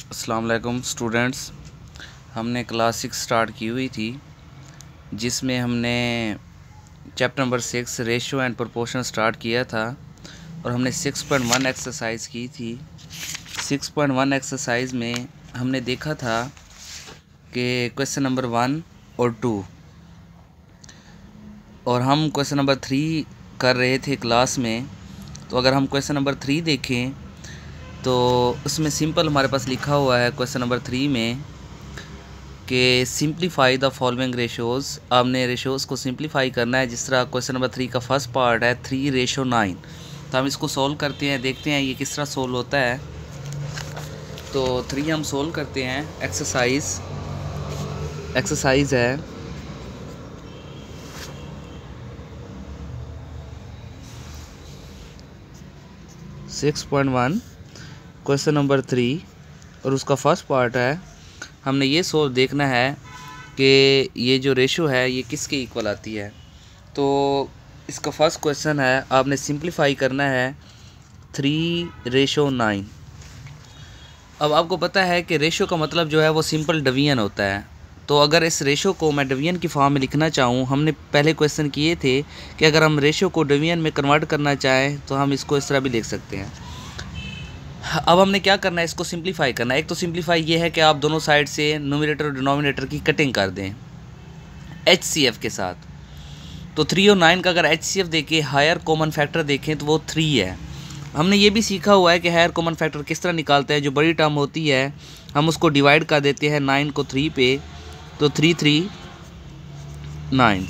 अस्सलाम वालेकुम स्टूडेंट्स। हमने क्लास 6 स्टार्ट की हुई थी जिसमें हमने chapter number 6 ratio and proportion start किया था और हमने 6.1 एक्सरसाइज की थी। 6.1 एक्सरसाइज में हमने देखा था कि क्वेश्चन नंबर 1 और 2 और हम क्वेश्चन नंबर 3 कर रहे थे क्लास में। तो अगर हम क्वेश्चन नंबर 3 देखें तो उसमें सिंपल हमारे पास लिखा हुआ है क्वेश्चन नंबर 3 में कि सिंप्लीफाई द फॉलोइंग रेशोज़। आपने रेशोज़ को सिंप्लीफाई करना है। जिस तरह क्वेश्चन नंबर 3 का फर्स्ट पार्ट है 3:9। तो हम इसको सोल्व करते हैं, देखते हैं ये किस तरह सोल्व होता है। तो 3 हम सोल्व करते हैं। एक्सरसाइज है सिक्स पॉइंट 1 क्वेश्चन नंबर 3 और उसका फर्स्ट पार्ट है। हमने ये सोल्व देखना है कि ये जो रेशो है ये किसके इक्वल आती है। तो इसका फर्स्ट क्वेश्चन है, आपने सिंप्लीफाई करना है 3:9। अब आपको पता है कि रेशो का मतलब जो है वो सिंपल डिवीजन होता है। तो अगर इस रेशो को मैं डिवीजन की फॉर्म में लिखना चाहूँ, हमने पहले क्वेश्चन किए थे कि अगर हम रेशो को डिवीजन में कन्वर्ट करना चाहें तो हम इसको इस तरह भी लिख सकते हैं। अब हमने क्या करना है, इसको सिंप्लीफाई करना है। एक तो सिंप्लीफाई ये है कि आप दोनों साइड से न्यूमरेटर और डिनोमिनेटर की कटिंग कर दें HCF के साथ। तो 3 और 9 का अगर HCF देखें, हायर कॉमन फैक्टर देखें तो वो 3 है। हमने ये भी सीखा हुआ है कि हायर कॉमन फैक्टर किस तरह निकालते हैं। जो बड़ी टर्म होती है हम उसको डिवाइड कर देते हैं 9 को 3 पे, तो 3 9।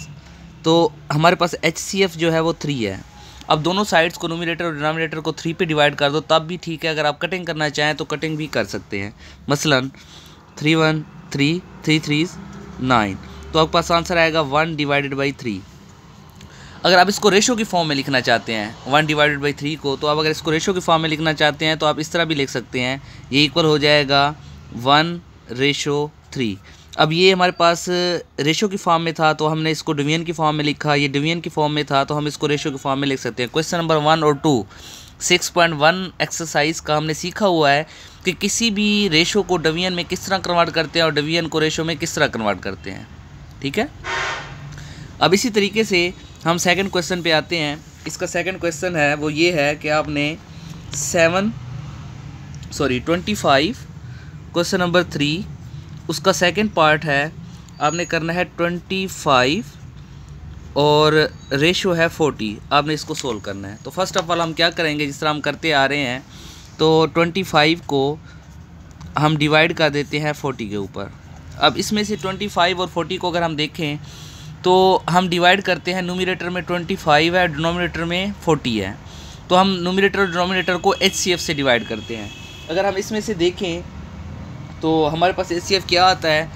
तो हमारे पास HCF जो है वो 3 है। अब दोनों साइड्स को न्यूमरेटर और डिनोमिनेटर को 3 पे डिवाइड कर दो तब भी ठीक है। अगर आप कटिंग करना चाहें तो कटिंग भी कर सकते हैं। मसलन 3 1 3 3 3 9। तो आपके पास आंसर आएगा 1/3। अगर आप इसको रेशो की फॉर्म में लिखना चाहते हैं 1/3 को, तो आप अगर इसको रेशो की फॉर्म में लिखना चाहते हैं तो आप इस तरह भी लिख सकते हैं। ये इक्वल हो जाएगा 1:3। अब ये हमारे पास रेशो की फॉर्म में था तो हमने इसको डिवीजन की फॉर्म में लिखा। ये डिवीजन की फॉर्म में था तो हम इसको रेशो की फॉर्म में लिख सकते हैं। क्वेश्चन नंबर 1 और 2 6.1 एक्सरसाइज का हमने सीखा हुआ है कि किसी भी रेशो को डिवीजन में किस तरह कन्वर्ट करते हैं और डिवीजन को रेशो में किस तरह कन्वर्ट करते हैं। ठीक है। अब इसी तरीके से हम सेकंड क्वेश्चन पे आते हैं। इसका सेकंड क्वेश्चन है वो ये है कि आपने 25 क्वेश्चन नंबर 3 उसका सेकंड पार्ट है, आपने करना है 25 और रेशो है 40। आपने इसको सोल्व करना है। तो फर्स्ट ऑफ ऑल हम क्या करेंगे, जिस तरह हम करते आ रहे हैं, तो 25 को हम डिवाइड कर देते हैं 40 के ऊपर। अब इसमें से 25 और 40 को अगर हम देखें तो हम डिवाइड करते हैं, न्यूमरेटर में 25 है, डिनोमिनेटर में 40 है। तो हम न्यूमरेटर और डिनोमिनेटर को HCF से डिवाइड करते हैं। अगर हम इसमें से देखें तो हमारे पास HCF क्या आता है,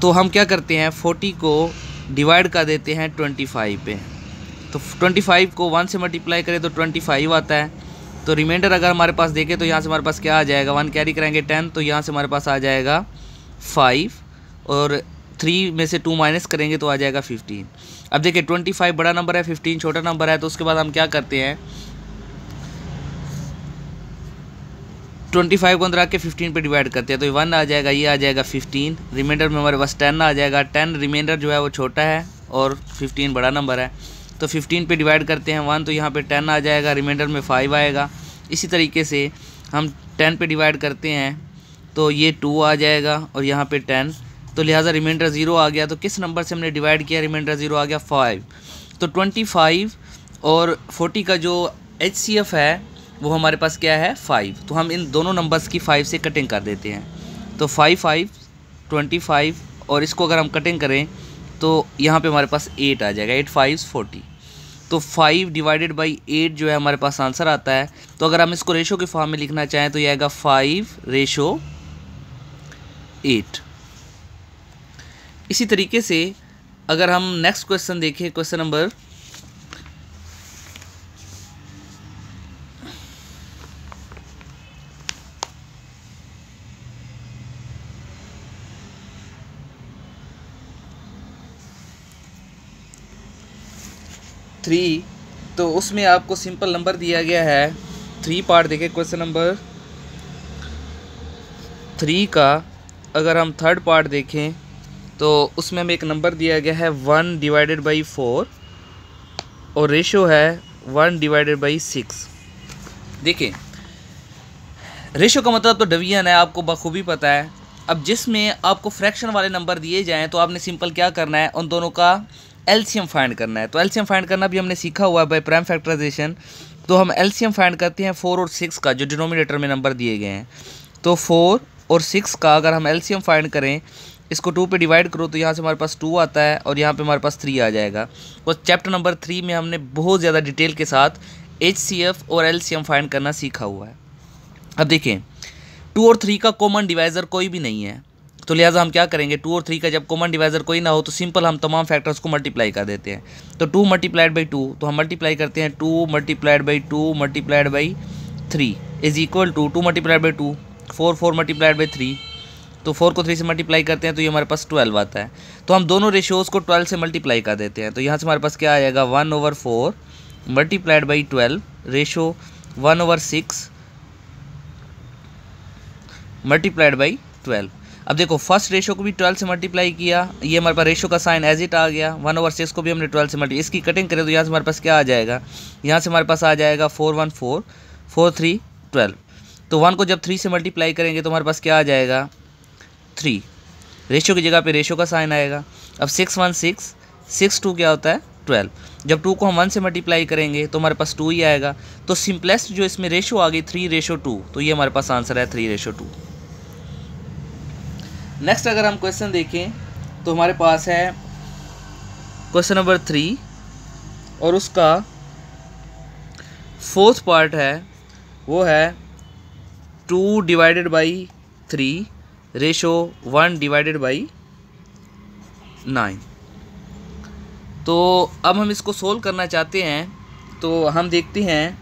तो हम क्या करते हैं 40 को डिवाइड कर देते हैं 25 पे। तो 25 को 1 से मल्टीप्लाई करें तो 25 आता है। तो रिमाइंडर अगर हमारे पास देखें तो यहाँ से हमारे पास क्या आ जाएगा, 1 कैरी करेंगे 10, तो यहाँ से हमारे पास आ जाएगा 5 और 3 में से 2 माइनस करेंगे तो आ जाएगा 15। अब देखिए 25 बड़ा नंबर है, 15 छोटा नंबर है। तो उसके बाद हम क्या करते हैं, 25 को अंदर आके 15 पे डिवाइड करते हैं। तो 1 आ जाएगा, ये आ जाएगा 15। रिमाइंडर में हमारे पास 10 आ जाएगा। 10 रिमाइंडर जो है वो छोटा है और 15 बड़ा नंबर है। तो 15 पे डिवाइड करते हैं 1, तो यहाँ पे 10 आ जाएगा। रिमाइंडर में 5 आएगा। इसी तरीके से हम 10 पे डिवाइड करते हैं तो ये 2 आ जाएगा और यहाँ पे 10। तो लिहाजा रिमाइंडर 0 आ गया। तो किस नंबर से हमने डिवाइड किया, रिमाइंडर 0 आ गया 5। तो 25 और 40 का जो HCF है वो हमारे पास क्या है 5। तो हम इन दोनों नंबर्स की 5 से कटिंग कर देते हैं। तो 5 5 25 और इसको अगर हम कटिंग करें तो यहाँ पे हमारे पास 8 आ जाएगा। 8 5 40। तो 5/8 जो है हमारे पास आंसर आता है। तो अगर हम इसको रेशो के फॉर्म में लिखना चाहें तो ये आएगा 5:8। इसी तरीके से अगर हम नेक्स्ट क्वेश्चन देखें, क्वेश्चन नंबर 3, तो उसमें आपको सिंपल नंबर दिया गया है 3 पार्ट देखें। क्वेश्चन नंबर 3 का अगर हम थर्ड पार्ट देखें तो उसमें हमें एक नंबर दिया गया है 1/4 और रेशो है 1/6। देखिए रेशो का मतलब तो डिवीजन है, आपको बखूबी पता है। अब जिसमें आपको फ्रैक्शन वाले नंबर दिए जाएं तो आपने सिंपल क्या करना है, उन दोनों का एलसीएम फाइंड करना है। तो एलसीएम फाइंड करना भी हमने सीखा हुआ है बाय प्राइम फैक्टराइजेशन। तो हम एलसीएम फाइंड करते हैं 4 और 6 का, जो डिनोमिनेटर में नंबर दिए गए हैं। तो 4 और 6 का अगर हम एलसीएम फाइंड करें, इसको 2 पे डिवाइड करो तो यहाँ से हमारे पास 2 आता है और यहाँ पे हमारे पास 3 आ जाएगा। और चैप्टर नंबर 3 में हमने बहुत ज़्यादा डिटेल के साथ एचसीएफ और एलसीएम फाइंड करना सीखा हुआ है। अब देखें 2 और 3 का कॉमन डिवाइज़र कोई भी नहीं है, तो लिहाजा हम क्या करेंगे, 2 और 3 का जब कॉमन डिवाइज़र कोई ना हो तो सिंपल हम तमाम फैक्टर्स को मल्टीप्लाई कर देते हैं। तो 2 मल्टीप्लाइड बाई 2, तो हम मल्टीप्लाई करते हैं 2 multiplied by 2 multiplied by 3 is equal to 2 multiplied by 2 4 multiplied by 3। तो 4 को 3 से मल्टीप्लाई करते हैं तो ये हमारे पास 12 आता है। तो हम दोनों रेशियोज़ को 12 से मल्टीप्लाई कर देते हैं। तो यहाँ से हमारे पास क्या आएगा, 1/4 multiplied by 12 ratio 1/6 multiplied by 12। अब देखो फर्स्ट रेशो को भी 12 से मल्टीप्लाई किया, ये हमारे पास रेशो का साइन एज इट आ गया। 1/6 को भी हमने 12 से मल्टीप्लाई, इसकी कटिंग करें तो यहाँ से हमारे पास क्या आ जाएगा, यहाँ से हमारे पास आ जाएगा 4 1 4 4 3 12। तो 1 को जब 3 से मल्टीप्लाई करेंगे तो हमारे पास क्या आ जाएगा 3, रेशो की जगह पे रेशो का साइन आएगा। अब 6 1 6 6 2 क्या होता है 12। जब 2 को हम 1 से मल्टीप्लाई करेंगे तो हमारे पास 2 ही आएगा। तो सिंपलेस्ट जो इसमें रेशो आ गई 3:2, तो ये हमारे पास आंसर है 3:2। नेक्स्ट अगर हम क्वेश्चन देखें तो हमारे पास है क्वेश्चन नंबर 3 और उसका फोर्थ पार्ट है, वो है 2/3 रेशो 1/9। तो अब हम इसको सोल्व करना चाहते हैं, तो हम देखते हैं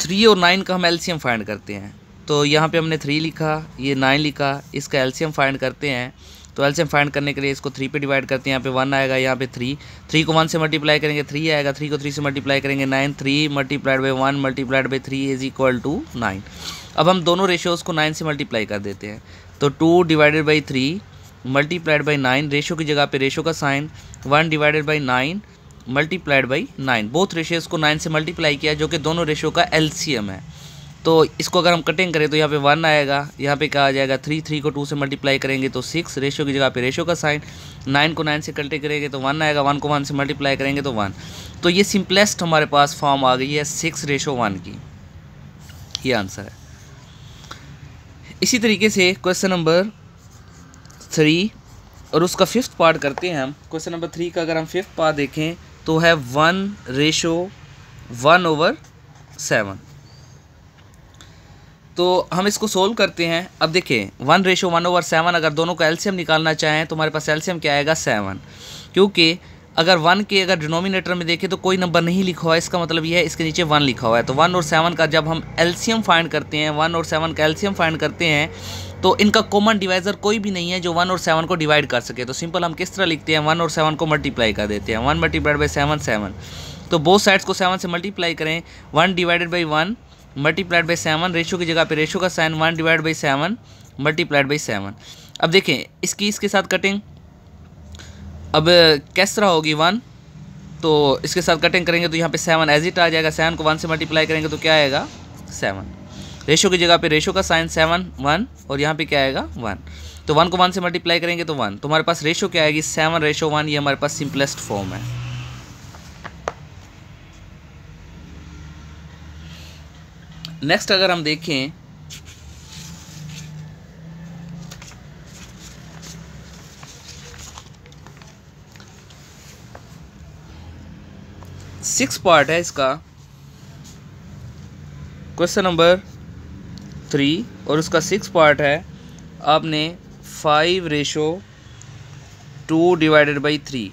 3 और 9 का हम एलसीएम फाइंड करते हैं। तो यहाँ पे हमने 3 लिखा, ये 9 लिखा, इसका एलसीएम फाइंड करते हैं। तो एलसीएम फाइंड करने के लिए इसको 3 पे डिवाइड करते हैं, यहाँ पे 1 आएगा, यहाँ पे 3 को 1 से मल्टीप्लाई करेंगे 3 आएगा, 3 को 3 से मल्टीप्लाई करेंगे 9, 3 multiplied by 1 multiplied by 3 is equal to 9। अब हम दोनों रेशियोज़ को 9 से मल्टीप्लाई कर देते हैं। तो 2/3 मल्टीप्लाइड बाई 9, रेशो की जगह पे रेशो का sign, 1/9 multiplied by 9, both ratios को 9 से मल्टीप्लाई किया, जो कि दोनों रेशियो का एलसीएम है। तो इसको अगर हम कटिंग करें तो यहाँ पे 1 आएगा, यहाँ पे क्या आ जाएगा 3 को 2 से मल्टीप्लाई करेंगे तो 6, रेशो की जगह पे रेशो का साइन, 9 को 9 से कटिंग करेंगे तो 1 आएगा, 1 को 1 से मल्टीप्लाई करेंगे तो 1। तो ये सिंपलेस्ट हमारे पास फॉर्म आ गई है 6:1 की, ये आंसर है। इसी तरीके से क्वेश्चन नंबर 3 और उसका फिफ्थ पार्ट करते हैं हम। क्वेश्चन नंबर 3 का अगर हम फिफ्थ पार्ट देखें तो है 1:1/7। तो हम इसको सोल्व करते हैं। अब देखिए 1:1/7 अगर दोनों का एलसीएम निकालना चाहें तो हमारे पास एलसीएम क्या आएगा 7, क्योंकि अगर 1 के अगर डिनोमिनेटर में देखें तो कोई नंबर नहीं लिखा हुआ है, इसका मतलब ये है इसके नीचे 1 लिखा हुआ है। तो 1 और 7 का जब हम एलसीएम फाइंड करते हैं, 1 और 7 का एलसीएम फाइंड करते हैं तो इनका कॉमन डिवाइज़र कोई भी नहीं है जो 1 और 7 को डिवाइड कर सके। तो सिंपल हम किस तरह लिखते हैं, 1 और 7 को मल्टीप्लाई कर देते हैं, 1 मल्टीप्लाइड बाई 7 7। तो बोथ साइड्स को 7 से मल्टीप्लाई करें, 1/1 मल्टीप्लाइड बाई 7, रेशो की जगह पे रेशो का साइन, 1/7 मल्टीप्लाइड बाई 7। अब देखें इसकी इसके साथ कटिंग, अब किस तरह होगी 1, तो इसके साथ कटिंग करेंगे तो यहाँ पे 7 एज इट आ जाएगा, 7 को 1 से मल्टीप्लाई करेंगे तो क्या आएगा 7, रेशो की जगह पे रेशो का साइन 7 1 और यहाँ पे क्या आएगा 1। तो 1 को 1 से मल्टीप्लाई करेंगे तो 1, तो हमारे पास रेशो क्या आएगी 7:1, ये हमारे पास सिंपलेस्ट फॉर्म है। नेक्स्ट अगर हम देखें सिक्स पार्ट है इसका, क्वेश्चन नंबर 3 और उसका 6 पार्ट है, आपने 5:2/3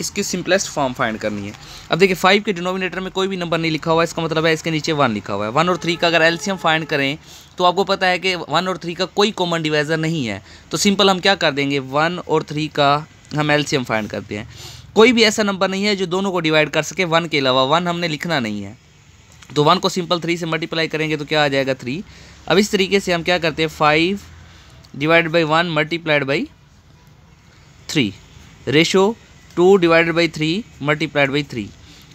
इसकी सिंपलेस्ट फॉर्म फाइंड करनी है। अब देखिए 5 के डिनोमिनेटर में कोई भी नंबर नहीं लिखा हुआ है, इसका मतलब है इसके नीचे 1 लिखा हुआ है। 1 और 3 का अगर एलसीएम फाइंड करें तो आपको पता है कि 1 और 3 का कोई कॉमन डिवाइज़र नहीं है। तो सिंपल हम क्या कर देंगे, 1 और 3 का हम एलसीएम फाइंड करते हैं। कोई भी ऐसा नंबर नहीं है जो दोनों को डिवाइड कर सके 1 के अलावा, 1 हमने लिखना नहीं है। तो 1 को सिंपल 3 से मल्टीप्लाई करेंगे तो क्या आ जाएगा 3। अब इस तरीके से हम क्या करते हैं 5 divided by 1 multiplied by 3 ratio 2 divided by 3 multiplied by 3।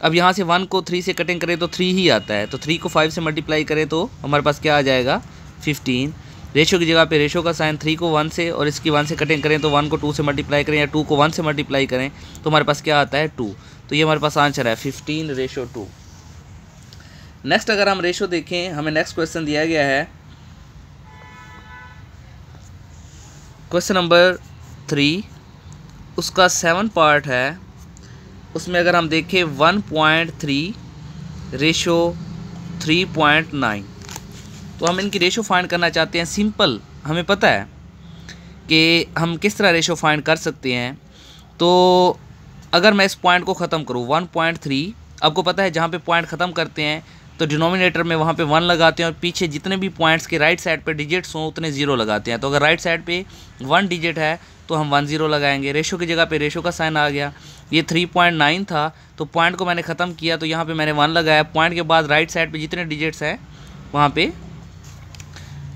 अब यहाँ से 1 को 3 से कटिंग करें तो 3 ही आता है, तो 3 को 5 से मल्टीप्लाई करें तो हमारे पास क्या आ जाएगा 15। रेशो की जगह पे रेशो का साइन 3 को 1 से और इसकी 1 से कटिंग करें तो 1 को 2 से मल्टीप्लाई करें या 2 को 1 से मल्टीप्लाई करें तो हमारे पास क्या आता है 2। तो ये हमारे पास आंसर है 15:2। नेक्स्ट अगर हम रेशो देखें, हमें नेक्स्ट क्वेश्चन दिया गया है क्वेश्चन नंबर 3, उसका 7 पार्ट है। उसमें अगर हम देखें 1.3 रेशो 3.9, तो हम इनकी रेशो फाइंड करना चाहते हैं। सिंपल हमें पता है कि हम किस तरह रेशो फाइंड कर सकते हैं। तो अगर मैं इस पॉइंट को ख़त्म करूँ 1.3, आपको पता है जहाँ पे पॉइंट ख़त्म करते हैं तो डिनोमिनेटर में वहाँ पे 1 लगाते हैं और पीछे जितने भी पॉइंट्स के राइट साइड पे डिजिट्स हों उतने 0 लगाते हैं। तो अगर राइट साइड पे 1 डिजिट है तो हम 1 0 लगाएंगे। रेशो की जगह पे रेशो का साइन आ गया। ये 3.9 था तो पॉइंट को मैंने ख़त्म किया तो यहाँ पे मैंने 1 लगाया। पॉइंट के बाद राइट साइड पे जितने डिजिट्स हैं वहाँ पे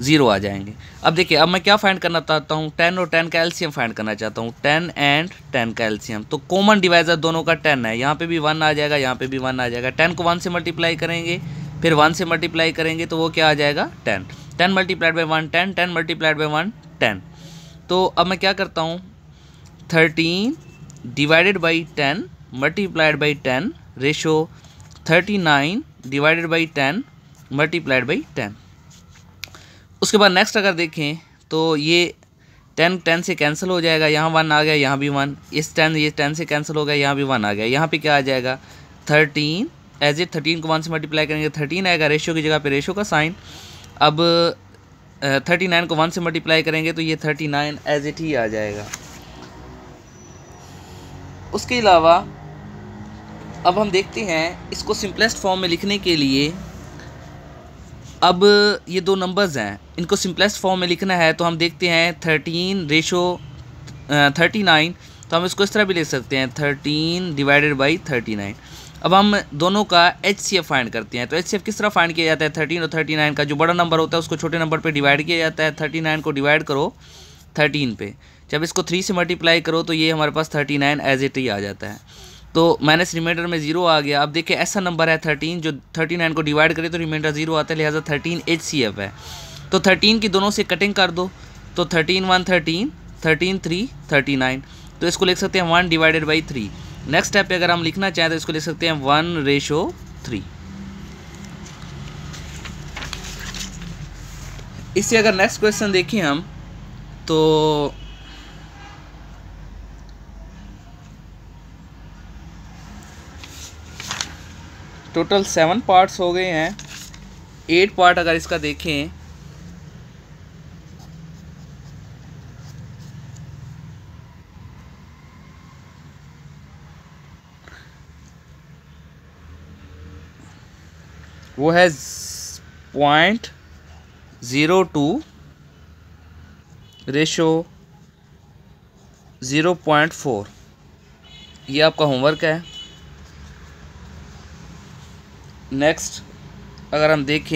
0 आ जाएंगे। अब देखिए, अब मैं क्या फाइंड करना चाहता हूँ 10 और 10 का एलसीएम फाइंड करना चाहता हूँ। 10 एंड 10 का एलसीएम, तो कॉमन डिवाइजर दोनों का 10 है। यहाँ पे भी 1 आ जाएगा, यहाँ पे भी 1 आ जाएगा। 10 को 1 से मल्टीप्लाई करेंगे, फिर 1 से मल्टीप्लाई करेंगे तो वो क्या आ जाएगा 10। 10 मल्टीप्लाइड बाई 1 10, 10 मल्टीप्लाइड बाई 1 10। तो अब मैं क्या करता हूँ 13 divided by 10 multiplied by 10 ratio 39 divided by 10 multiplied by 10। उसके बाद नेक्स्ट अगर देखें तो ये 10 से कैंसिल हो जाएगा, यहाँ 1 आ गया, यहाँ भी 1, इस 10 से कैंसिल हो गया, यहाँ भी 1 आ गया। यहाँ पे क्या आ जाएगा 13 एज इट 13 को 1 से मल्टीप्लाई करेंगे 13 आएगा। रेशो की जगह पे रेशो का साइन। अब 39 को 1 से मल्टीप्लाई करेंगे तो ये 39 एज इट ही आ जाएगा। उसके अलावा अब हम देखते हैं इसको सिंपलेस्ट फॉर्म में लिखने के लिए। अब ये दो नंबर्स हैं, इनको सिंपलेस्ट फॉर्म में लिखना है तो हम देखते हैं 13 रेशो 39, तो हम इसको इस तरह भी लिख सकते हैं 13 डिवाइडेड बाई 39। अब हम दोनों का HCF फाइंड करते हैं। तो HCF किस तरह फाइंड किया जाता है 13 और 39 का, जो बड़ा नंबर होता है उसको छोटे नंबर पे डिवाइड किया जाता है। 39 को डिवाइड करो 13 पे, जब इसको 3 से मल्टीप्लाई करो तो ये हमारे पास 39 एज इट ही आ जाता है। तो माइनस रिमाइंडर में 0 आ गया। अब देखिए ऐसा नंबर है 13 जो 39 को डिवाइड करे तो रिमाइंडर 0 आता है, लिहाजा 13 HCF है। तो 13 की दोनों से कटिंग कर दो तो 13 1 13, 13 3 39। तो इसको लिख सकते हैं 1 डिवाइडेड बाई 3। नेक्स्ट स्टेप पे अगर हम लिखना चाहें तो इसको लिख सकते हैं 1 रेशो 3। इससे अगर नेक्स्ट क्वेश्चन देखें हम तो टोटल 7 पार्ट्स हो गए हैं। 8 पार्ट अगर इसका देखें वो है 0.02 रेशो 0.4। ये आपका होमवर्क है। नेक्स्ट अगर हम देखें